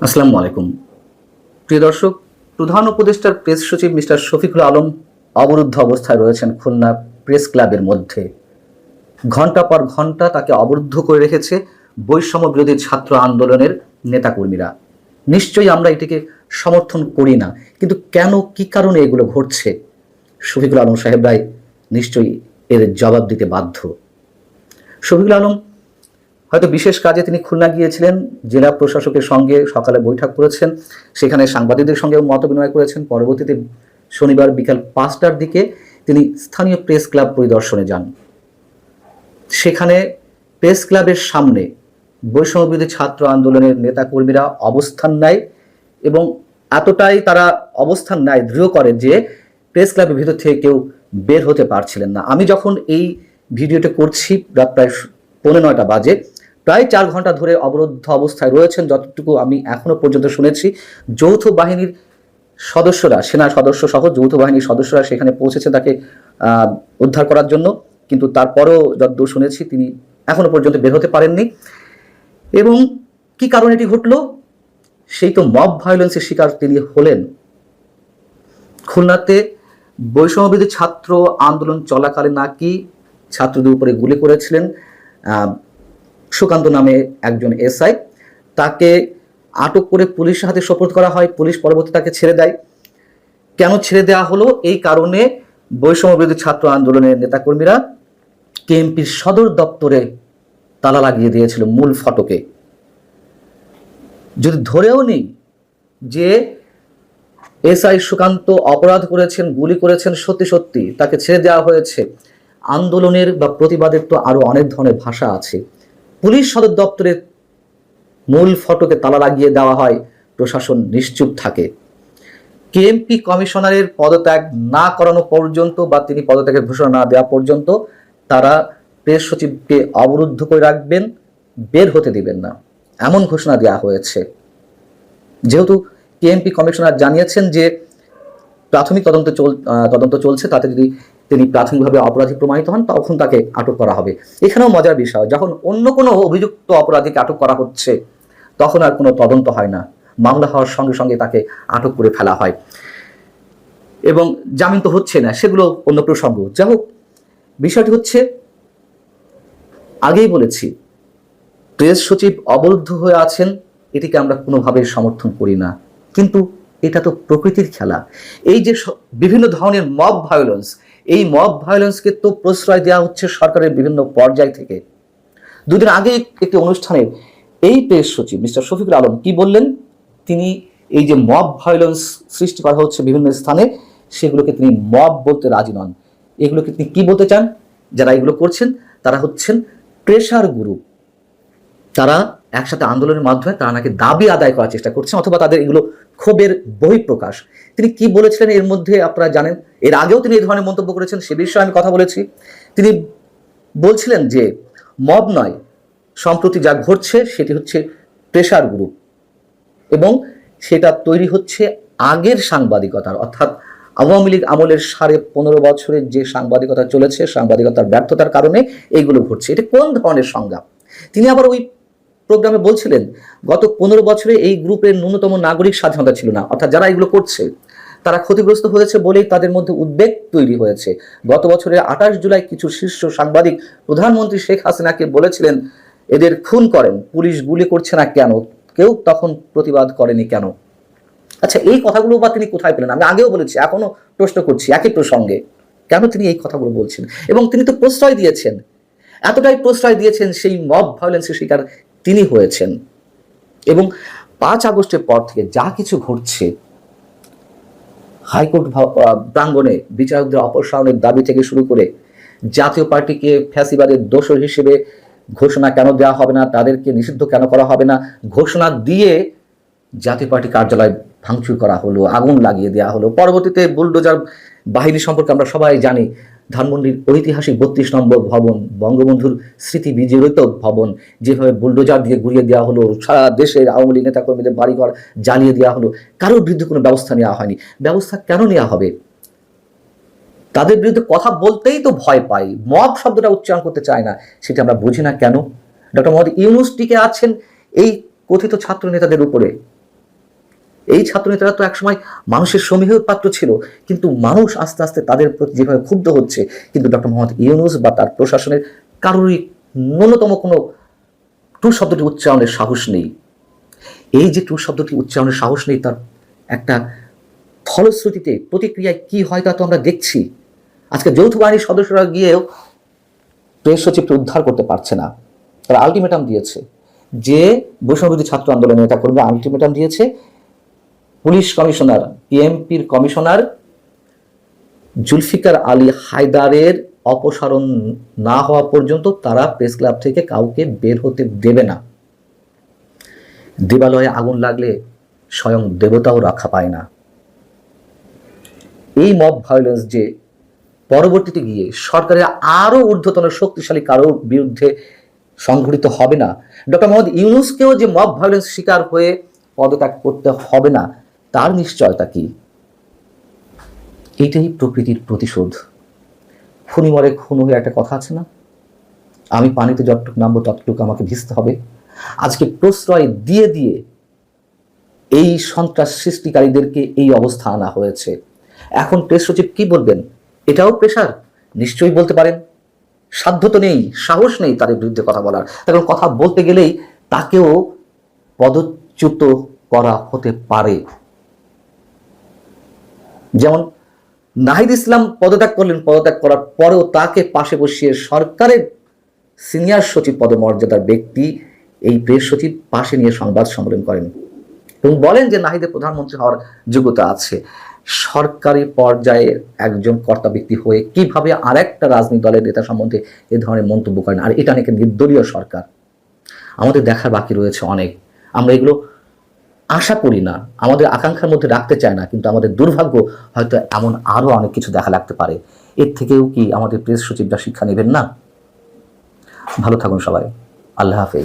আসসালামু আলাইকুম প্রিয় দর্শক। প্রধান উপদেষ্টার প্রেস সচিব মিস্টার শফিকুল আলম অবরুদ্ধ অবস্থায় রয়েছেন খুলনা প্রেস ক্লাবের মধ্যে। ঘন্টা পর ঘন্টা তাকে অবরুদ্ধ করে রেখেছে বৈষম্য বিরোধী ছাত্র আন্দোলনের নেতাকর্মীরা। নিশ্চয়ই আমরা এটিকে সমর্থন করি না, কিন্তু কেন, কি কারণে এগুলো ঘটছে, শফিকুল আলম সাহেবরাই নিশ্চয়ই এর জবাব দিতে বাধ্য। শফিকুল আলম হয়তো বিশেষ কাজে তিনি খুলনা গিয়েছিলেন, জেলা প্রশাসকের সঙ্গে সকালে বৈঠক করেছেন, সেখানে সাংবাদিকদের সঙ্গেও মত বিনিময় করেছেন। পরবর্তীতে শনিবার বিকাল 5টার দিকে তিনি স্থানীয় প্রেস ক্লাব পরিদর্শনে যান। সেখানে প্রেস ক্লাবের সামনে বৈষম্যবিরোধী ছাত্র আন্দোলনের নেতাকর্মীরা অবস্থান নেয় এবং এতটাই তারা অবস্থান নেয়, দৃঢ় করে যে প্রেস ক্লাবের ভিতর থেকে কেউ বের হতে পারছিলেন না। আমি যখন এই ভিডিওটা করছি রাত প্রায় 9:15 বাজে, প্রায় 4 ঘন্টা ধরে অবরুদ্ধ অবস্থায় রয়েছেন। যতটুকু আমি এখনো পর্যন্ত শুনেছি, যৌথ বাহিনীর সদস্যরা, সেনা সদস্য সহ যৌথ বাহিনীর সদস্যরা সেখানে পৌঁছেছে তাকে উদ্ধার করার জন্য, কিন্তু তারপরও যতদূর শুনেছি তিনি এখনো পর্যন্ত বের হতে পারেননি। এবং কি কারণে এটি ঘটল, সেই তো মব ভায়োলেন্সের শিকার তিনি হলেন। খুলনাতে বৈষম্যবিরোধী ছাত্র আন্দোলন চলাকালে নাকি ছাত্রদের উপরে গুলি করেছিলেন সুকান্ত নামে একজন এসআই। তাকে আটক করে পুলিশের হাতে সোপর্দ করা হয়, পুলিশ পরবর্তী তাকে ছেড়ে দেয়। কেন ছেড়ে দেওয়া হলো, এই কারণে বৈষম্যবিরোধী ছাত্র আন্দোলনের নেতাকর্মীরা কেএমপির সদর দপ্তরে তালা লাগিয়ে দিয়েছিল মূল ফটকে। যদি ধরেও নেই যে এসআই সুকান্ত অপরাধ করেছেন, গুলি করেছেন, সত্যি সত্যি তাকে ছেড়ে দেওয়া হয়েছে, আন্দোলনের বা প্রতিবাদের তো আরো অনেক ধরনের ভাষা আছে। পুলিশ সদর দপ্তরের মূল ফটকে তালা লাগিয়ে দেওয়া হয়, প্রশাসন নিশ্চুপ থাকে। কেএমপি কমিশনারের পদত্যাগ না করানো পর্যন্ত বা তিনি পদত্যাগের ঘোষণা না দেওয়া পর্যন্ত তারা প্রেস সচিবকে অবরুদ্ধ করে রাখবেন, বের হতে দিবেন না, এমন ঘোষণা দেওয়া হয়েছে। যেহেতু কেএমপি কমিশনার জানিয়েছেন যে প্রাথমিক তদন্ত চলছে, তাতে যদি তিনি প্রাথমিকভাবে অপরাধী প্রমাণিত হন তখন তাকে আটক করা হবে। এখানেও মজার বিষয়, যখন অন্য কোনো অভিযুক্ত অপরাধীকে আটক করা হচ্ছে তখন আর কোনো তদন্ত হয় না, মামলা হওয়ার সঙ্গে সঙ্গে তাকে আটক করে ফেলা হয় এবং জামিন তো হচ্ছে না, সেগুলো অন্য প্রসঙ্গ। যাই হোক, বিষয়টি হচ্ছে, আগেই বলেছি, প্রেস সচিব অবরুদ্ধ হয়ে আছেন, এটিকে আমরা কোনোভাবে সমর্থন করি না, কিন্তু এটা তো প্রকৃতির খেলা। এই যে বিভিন্ন ধরনের মব ভায়োলেন্স, এই মব ভায়োলেন্সকে তো প্রশ্রয় দেওয়া হচ্ছে সরকারের বিভিন্ন পর্যায় থেকে। দুদিন আগে একটি অনুষ্ঠানে এই প্রেস সচিব মিস্টার শফিকুল আলম কি বললেন, তিনি এই যে মব ভায়োলেন্স সৃষ্টি করা হচ্ছে বিভিন্ন স্থানে, সেগুলোকে তিনি মব বলতে রাজি নন। এগুলোকে তিনি কি বলতে চান, যারা এগুলো করছেন তারা হচ্ছেন প্রেশার গ্রুপ। তারা একসাথে আন্দোলনের মাধ্যমে তারা নাকি দাবি আদায় করার চেষ্টা করছেন, অথবা তাদের এগুলো ক্ষোভের বহিঃপ্রকাশ। তিনি কি বলেছিলেন এর মধ্যে আপনারা জানেন, এর আগেও তিনি এই ধরনের মন্তব্য করেছেন, সে বিষয়ে আমি কথা বলেছি। তিনি বলছিলেন যে মব নয়, সম্প্রতি যা ঘটছে সেটি হচ্ছে প্রেশার গ্রুপ, এবং সেটা তৈরি হচ্ছে আগের সাংবাদিকতার, অর্থাৎ আওয়ামী লীগ আমলের 15.5 বছরের যে সাংবাদিকতা চলেছে, সাংবাদিকতার ব্যর্থতার কারণে এইগুলো ঘটছে। এটা কোন ধরনের সংজ্ঞা? তিনি আবার ওই প্রোগ্রামে বলছিলেন গত 15 বছরে এই গ্রুপের ন্যূনতম নাগরিক স্বাধীনতা ছিল না, অর্থাৎ যারা এগুলো করছে তারা ক্ষতিগ্রস্ত হয়েছে বলেই তাদের মধ্যে উদ্বেগ তৈরি হয়েছে। গত বছরের 28 জুলাই কিছু শীর্ষ সাংবাদিক প্রধানমন্ত্রী শেখ হাসিনাকে বলেছিলেন এদের খুন করেন, পুলিশ গুলি করছে না কেন, কেউ তখন প্রতিবাদ করেনি কেন। আচ্ছা, এই কথাগুলো বা তিনি কোথায় পেলেন? আমি আগেও বলেছি, এখনো প্রশ্ন করছি একই প্রসঙ্গে, কেন তিনি এই কথাগুলো বলছেন? এবং তিনি তো প্রশ্রয় দিয়েছেন, এতটাই প্রশ্রয় দিয়েছেন, সেই মব ভায়োলেন্সের শিকার তিনি হয়েছেন। এবং 5 আগস্টের পর থেকে যা কিছু ঘটছে, হাইকোর্ট প্রাঙ্গণে বিচারকদের অপসারণের দাবি থেকে শুরু করে জাতীয় পার্টিকে ফ্যাসিবাদের দোষর হিসেবে ঘোষণা কেন দেওয়া হবে না, তাদেরকে নিষিদ্ধ কেন করা হবে না, ঘোষণা দিয়ে জাতীয় পার্টি কার্যালয় ভাঙচুর করা হলো, আগুন লাগিয়ে দেওয়া হলো। পরবর্তীতে বুলডোজার বাহিনী সম্পর্কে আমরা সবাই জানি, ধানমন্ডির ঐতিহাসিক 32 নম্বর ভবন, বঙ্গবন্ধুর স্মৃতি বিজড়িত ভবন, যেভাবে বুলডোজার দিয়ে ঘুরিয়ে দেওয়া হলো, সারা দেশের আওয়ামী লীগ নেতাকর্মীদের বাড়িঘর জ্বালিয়ে দেওয়া হলো, কারোর বিরুদ্ধে কোনো ব্যবস্থা নেওয়া হয়নি। ব্যবস্থা কেন নেওয়া হবে? তাদের বিরুদ্ধে কথা বলতেই তো ভয় পাই, মব শব্দটা উচ্চারণ করতে চায় না, সেটা আমরা বুঝি না কেন। ডক্টর মোহাম্মদ ইউনূস টিকে আছেন এই কথিত ছাত্র নেতাদের উপরে, এই ছাত্রনেতারা তো একসময় মানুষের সমীহের পাত্র ছিল, কিন্তু মানুষ আস্তে আস্তে তাদের প্রতি যেভাবে ক্ষুব্ধ হচ্ছে, কিন্তু ডক্টর মোহাম্মদ ইউনূস বা তার প্রশাসনের কারোরই ন্যূনতম কোনো টু শব্দটি উচ্চারণের সাহস নেই। এই যে টু শব্দটি উচ্চারণের সাহস নেই, তার একটা ফলশ্রুতিতে প্রতিক্রিয়ায় কি হয় তা তো আমরা দেখছি। আজকে যৌথ বাহিনীর সদস্যরা গিয়েও প্রেস সচিবকে উদ্ধার করতে পারছে না। তারা আলটিমেটাম দিয়েছে, যে বৈষম্যবিরোধী ছাত্র আন্দোলনের নেতা কর্মীরা আলটিমেটাম দিয়েছে, পুলিশ কমিশনার, পিএমপির কমিশনার জুলফিকার আলী হায়দারের অপসারণ না হওয়া পর্যন্ত তারা প্রেস ক্লাব থেকে কাউকে বের হতে দেবে না। দেবালয়ে আগুন লাগলে স্বয়ং দেবতাও রক্ষা পায় না। এই মব ভায়োলেন্স যে পরবর্তীতে গিয়ে সরকারের আরো ঊর্ধ্বতন শক্তিশালী কারোর বিরুদ্ধে সংঘটিত হবে না, ডক্টর মোহাম্মদ ইউনূসকেও যে মব ভায়োলেন্স শিকার হয়ে পদত্যাগ করতে হবে না, তার নিশ্চয়তা কি? এটাই প্রকৃতির প্রতিশোধ। খুনি মরে খুন হয়ে একটা কথা আছে না, আমি পানিতে যতটুকু নামবো ততটুকু আমাকে ভিজতে হবে। আজকে প্রশ্রয় দিয়ে দিয়ে এই সন্ত্রাস সৃষ্টিকারীদেরকে এই অবস্থা আনা হয়েছে। এখন প্রেস সচিব কি বলবেন? এটাও প্রেশার? নিশ্চয়ই বলতে পারেন। সাধ্য তো নেই, সাহস নেই তাদের বিরুদ্ধে কথা বলার। কারণ কথা বলতে গেলেই তাকেও পদচ্যুত করা হতে পারে। যেমন নাহিদ ইসলাম পদত্যাগ করলেন, পদত্যাগ করার পরেও তাকে পাশে বসিয়ে সরকারের সিনিয়র সচিব পদমর্যাদার ব্যক্তি এই প্রেস সচিব পাশে নিয়ে সংবাদ সম্মেলন করেন এবং বলেন যে নাহিদের প্রধানমন্ত্রী হওয়ার যোগ্যতা আছে। সরকারি পর্যায়ে একজন কর্তা ব্যক্তি হয়ে কিভাবে আরেকটা রাজনৈতিক দলের নেতা সম্বন্ধে এ ধরনের মন্তব্য করেন? আর এটা নাকি নির্দলীয় সরকার। আমাদের দেখার বাকি রয়েছে অনেক। আমরা এগুলো আশা করি না, আমাদের আকাঙ্ক্ষার মধ্যে রাখতে চায় না, কিন্তু আমাদের দুর্ভাগ্য হয়তো এমন আরো অনেক কিছু দেখা লাগতে পারে। এর থেকেও কি আমাদের প্রেস সচিবরা শিক্ষা নেবেন না? ভালো থাকুন সবাই। আল্লাহ হাফেজ।